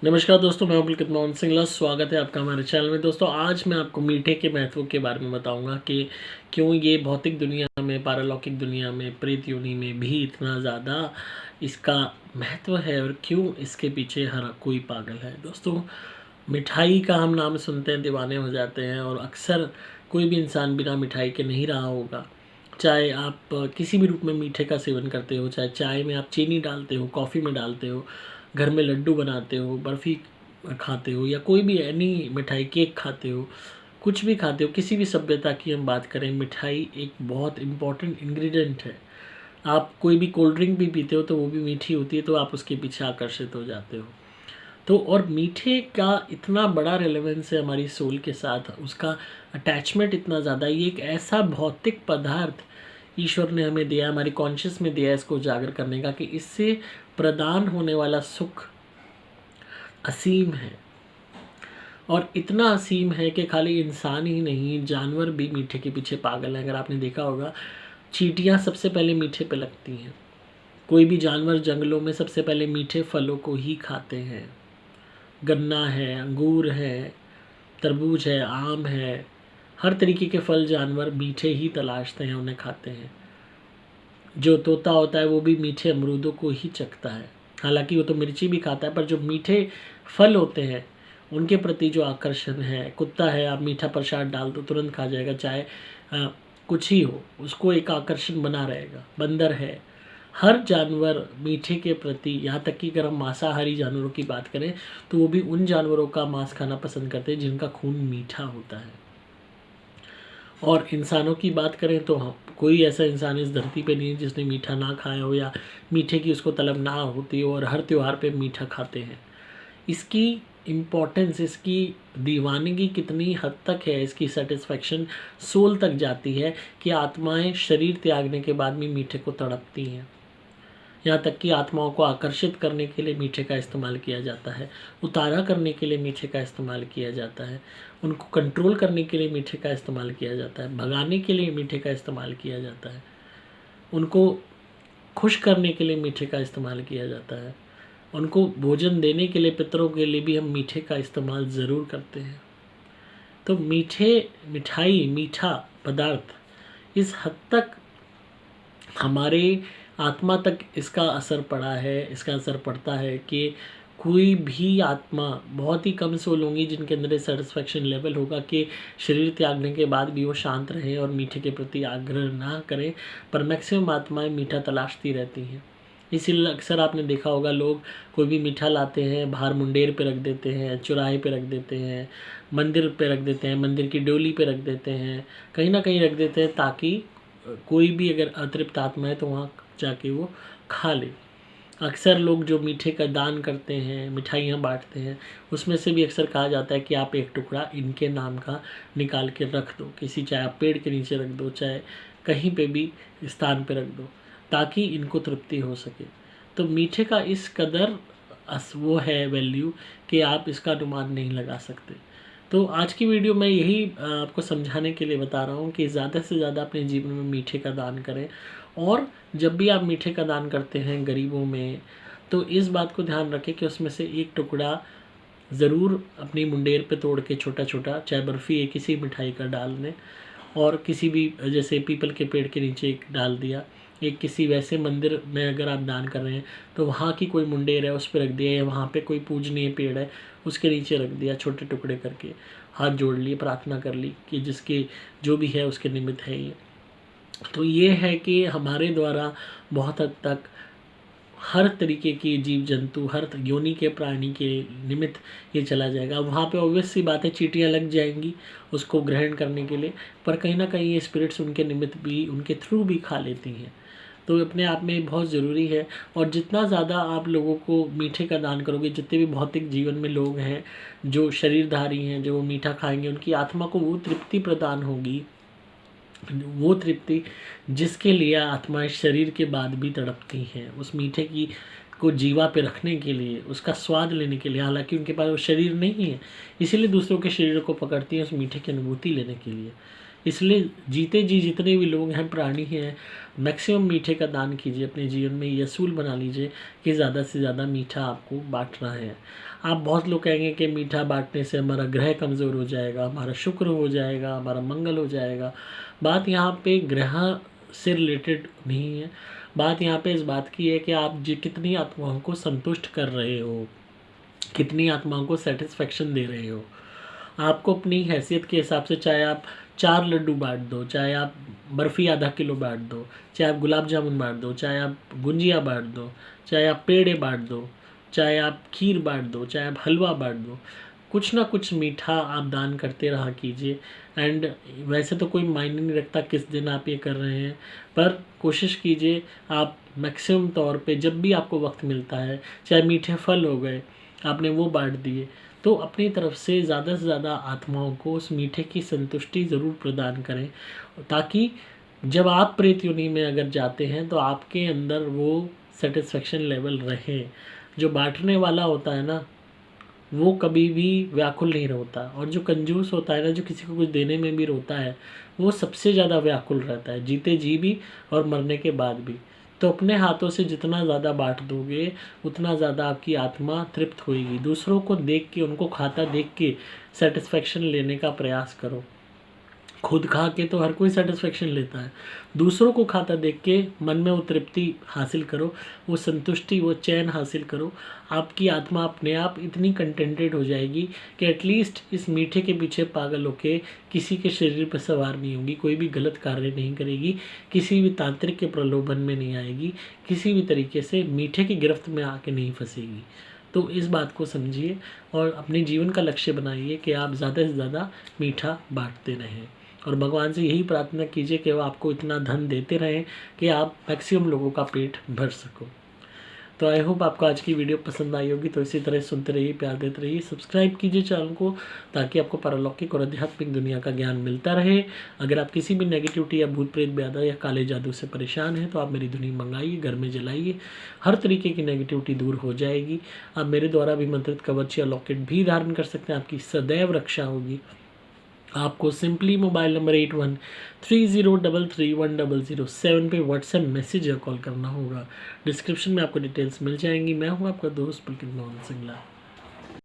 नमस्कार दोस्तों, मैं पुलकित मोहन सिंगला। स्वागत है आपका हमारे चैनल में। दोस्तों, आज मैं आपको मीठे के महत्व के बारे में बताऊंगा कि क्यों ये भौतिक दुनिया में, पारलौकिक दुनिया में, प्रेत योनि में भी इतना ज़्यादा इसका महत्व है और क्यों इसके पीछे हर कोई पागल है। दोस्तों, मिठाई का हम नाम सुनते हैं दीवाने हो जाते हैं, और अक्सर कोई भी इंसान बिना मिठाई के नहीं रहा होगा। चाहे आप किसी भी रूप में मीठे का सेवन करते हो, चाहे चाय में आप चीनी डालते हो, कॉफ़ी में डालते हो, घर में लड्डू बनाते हो, बर्फ़ी खाते हो, या कोई भी एनी मिठाई, केक खाते हो, कुछ भी खाते हो, किसी भी सभ्यता की हम बात करें, मिठाई एक बहुत इम्पॉर्टेंट इंग्रेडिएंट है। आप कोई भी कोल्ड ड्रिंक भी पीते हो तो वो भी मीठी होती है, तो आप उसके पीछे आकर्षित हो जाते हो। तो और मीठे का इतना बड़ा रेलेवेंस है हमारी सोल के साथ, उसका अटैचमेंट इतना ज़्यादा। ये एक ऐसा भौतिक पदार्थ ईश्वर ने हमें दिया, हमारी कॉन्शियस में दिया है इसको उजागर करने का, कि इससे प्रदान होने वाला सुख असीम है। और इतना असीम है कि खाली इंसान ही नहीं, जानवर भी मीठे के पीछे पागल हैं। अगर आपने देखा होगा, चींटियाँ सबसे पहले मीठे पे लगती हैं। कोई भी जानवर जंगलों में सबसे पहले मीठे फलों को ही खाते हैं। गन्ना है, अंगूर है, तरबूज है, आम है, हर तरीके के फल जानवर मीठे ही तलाशते हैं, उन्हें खाते हैं। जो तोता होता है वो भी मीठे अमरूदों को ही चखता है। हालांकि वो तो मिर्ची भी खाता है, पर जो मीठे फल होते हैं उनके प्रति जो आकर्षण है, कुत्ता है, आप मीठा प्रसाद डाल दो तुरंत खा जाएगा, चाहे कुछ ही हो, उसको एक आकर्षण बना रहेगा। बंदर है, हर जानवर मीठे के प्रति, यहाँ तक कि अगर हम मांसाहारी जानवरों की बात करें तो वो भी उन जानवरों का मांस खाना पसंद करते हैं जिनका खून मीठा होता है। और इंसानों की बात करें तो हाँ, कोई ऐसा इंसान इस धरती पे नहीं है जिसने मीठा ना खाया हो या मीठे की उसको तलब ना होती हो, और हर त्यौहार पे मीठा खाते हैं। इसकी इम्पोर्टेंस, इसकी दीवानगी कितनी हद तक है, इसकी सेटिस्फेक्शन सोल तक जाती है कि आत्माएं शरीर त्यागने के बाद भी मीठे को तड़पती हैं। यहाँ तक कि आत्माओं को आकर्षित करने के लिए मीठे का इस्तेमाल किया जाता है, उतारा करने के लिए मीठे का इस्तेमाल किया जाता है, उनको कंट्रोल करने के लिए मीठे का इस्तेमाल किया जाता है, भगाने के लिए मीठे का इस्तेमाल किया जाता है, उनको खुश करने के लिए मीठे का इस्तेमाल किया जाता है, उनको भोजन देने के लिए, पितरों के लिए भी हम मीठे का इस्तेमाल ज़रूर करते हैं। तो मिठाई, मीठा पदार्थ इस हद तक हमारे आत्मा तक इसका असर पड़ा है, इसका असर पड़ता है कि कोई भी आत्मा, बहुत ही कम सोल होंगी जिनके अंदर ये सेटिस्फेक्शन लेवल होगा कि शरीर त्यागने के बाद भी वो शांत रहें और मीठे के प्रति आग्रह ना करें, पर मैक्सिमम आत्माएं मीठा तलाशती रहती हैं। इसीलिए अक्सर आपने देखा होगा, लोग कोई भी मीठा लाते हैं, बाहर मुंडेर पे रख देते हैं, चौराहे पे रख देते हैं, मंदिर पे रख देते हैं, मंदिर की डोली पे रख देते हैं, कहीं ना कहीं रख देते हैं, ताकि कोई भी अगर अतृप्त आत्मा है तो वहाँ जाके वो खा ले। अक्सर लोग जो मीठे का दान करते हैं, मिठाइयाँ बांटते हैं, उसमें से भी अक्सर कहा जाता है कि आप एक टुकड़ा इनके नाम का निकाल के रख दो, किसी, चाहे आप पेड़ के नीचे रख दो, चाहे कहीं पे भी स्थान पे रख दो, ताकि इनको तृप्ति हो सके। तो मीठे का इस कदर वो है वैल्यू कि आप इसका अनुमान नहीं लगा सकते। तो आज की वीडियो में यही आपको समझाने के लिए बता रहा हूँ कि ज़्यादा से ज़्यादा अपने जीवन में मीठे का दान करें। और जब भी आप मीठे का दान करते हैं गरीबों में, तो इस बात को ध्यान रखें कि उसमें से एक टुकड़ा ज़रूर अपनी मुंडेर पे तोड़ के छोटा छोटा, चाहे बर्फ़ी है, किसी मिठाई का डाल दें, और किसी भी, जैसे पीपल के पेड़ के नीचे एक डाल दिया, एक किसी वैसे मंदिर में अगर आप दान कर रहे हैं तो वहाँ की कोई मुंडेर है उस पर रख दिया, या वहाँ पे कोई पूजनीय पेड़ है उसके नीचे रख दिया, छोटे टुकड़े करके हाथ जोड़ लिए, प्रार्थना कर ली कि जिसके जो भी है उसके निमित्त है ये। तो ये है कि हमारे द्वारा बहुत हद तक हर तरीके की जीव जंतु, हर योनि के प्राणी के निमित्त ये चला जाएगा। वहाँ पे ऑब्वियस सी बात है, चींटियाँ लग जाएंगी उसको ग्रहण करने के लिए, पर कहीं ना कहीं ये स्पिरिट्स उनके निमित्त भी, उनके थ्रू भी खा लेती हैं। तो अपने आप में बहुत ज़रूरी है। और जितना ज़्यादा आप लोगों को मीठे का दान करोगे, जितने भी भौतिक जीवन में लोग हैं जो शरीरधारी हैं, जो मीठा खाएंगे, उनकी आत्मा को वो तृप्ति प्रदान होगी, वो तृप्ति जिसके लिए आत्माएं शरीर के बाद भी तड़पती हैं, उस मीठे की को जीवा पे रखने के लिए, उसका स्वाद लेने के लिए। हालांकि उनके पास वो शरीर नहीं है, इसीलिए दूसरों के शरीर को पकड़ती हैं उस मीठे की अनुभूति लेने के लिए। इसलिए जीते जी जितने भी लोग हैं, प्राणी हैं, मैक्सिमम मीठे का दान कीजिए। अपने जीवन में ये असूल बना लीजिए कि ज़्यादा से ज़्यादा मीठा आपको बांटना है। आप बहुत लोग कहेंगे कि मीठा बांटने से हमारा ग्रह कमज़ोर हो जाएगा, हमारा शुक्र हो जाएगा, हमारा मंगल हो जाएगा। बात यहाँ पे ग्रह से रिलेटेड नहीं है। बात यहाँ पे इस बात की है कि आप कितनी आत्माओं को संतुष्ट कर रहे हो, कितनी आत्माओं को सेटिस्फेक्शन दे रहे हो। आपको अपनी हैसियत के हिसाब से, चाहे आप 4 लड्डू बांट दो, चाहे आप बर्फ़ी आधा किलो बांट दो, चाहे आप गुलाब जामुन बांट दो, चाहे आप गुंजिया बांट दो, चाहे आप पेड़े बांट दो, चाहे आप खीर बांट दो, चाहे आप हलवा बांट दो, कुछ ना कुछ मीठा आप दान करते रहा कीजिए। एंड वैसे तो कोई मायने नहीं रखता किस दिन आप ये कर रहे हैं, पर कोशिश कीजिए आप मैक्सिमम तौर पे जब भी आपको वक्त मिलता है, चाहे मीठे फल हो गए आपने वो बांट दिए, तो अपनी तरफ से ज़्यादा आत्माओं को उस मीठे की संतुष्टि ज़रूर प्रदान करें, ताकि जब आप प्रेत योनि में अगर जाते हैं तो आपके अंदर वो सेटिस्फेक्शन लेवल रहे। जो बांटने वाला होता है ना, वो कभी भी व्याकुल नहीं होता, और जो कंजूस होता है ना, जो किसी को कुछ देने में भी रोता है, वो सबसे ज़्यादा व्याकुल रहता है, जीते जी भी और मरने के बाद भी। तो अपने हाथों से जितना ज़्यादा बांट दोगे, उतना ज़्यादा आपकी आत्मा तृप्त होएगी। दूसरों को देख के, उनको खाता देख के सेटिस्फेक्शन लेने का प्रयास करो। खुद खा के तो हर कोई सेटिस्फेक्शन लेता है, दूसरों को खाता देख के मन में वो तृप्ति हासिल करो, वो संतुष्टि, वो चैन हासिल करो। आपकी आत्मा अपने आप इतनी कंटेंटेड हो जाएगी कि एटलीस्ट इस मीठे के पीछे पागल होके किसी के शरीर पर सवार नहीं होगी, कोई भी गलत कार्य नहीं करेगी, किसी भी तांत्रिक के प्रलोभन में नहीं आएगी, किसी भी तरीके से मीठे की गिरफ्त में आके नहीं फंसेगी। तो इस बात को समझिए और अपने जीवन का लक्ष्य बनाइए कि आप ज़्यादा से ज़्यादा मीठा बांटते रहें, और भगवान से यही प्रार्थना कीजिए कि वो आपको इतना धन देते रहें कि आप मैक्सिमम लोगों का पेट भर सको। तो आई होप आपको आज की वीडियो पसंद आई होगी। तो इसी तरह सुनते रहिए, प्यार देते रहिए, सब्सक्राइब कीजिए चैनल को, ताकि आपको पारलौकिक और आध्यात्मिक दुनिया का ज्ञान मिलता रहे। अगर आप किसी भी नेगेटिविटी या भूत प्रेत ब्यादा या काले जादू से परेशान हैं तो आप मेरी धुनी मंगाइए, घर में जलाइए, हर तरीके की नेगेटिविटी दूर हो जाएगी। आप मेरे द्वारा भी मंत्रित कवच या लॉकेट भी धारण कर सकते हैं, आपकी सदैव रक्षा होगी। आपको सिंपली मोबाइल नंबर 8130331007 पे व्हाट्सएप मैसेज या कॉल करना होगा। डिस्क्रिप्शन में आपको डिटेल्स मिल जाएंगी। मैं हूं आपका दोस्त पुलकित मोहन सिंगला।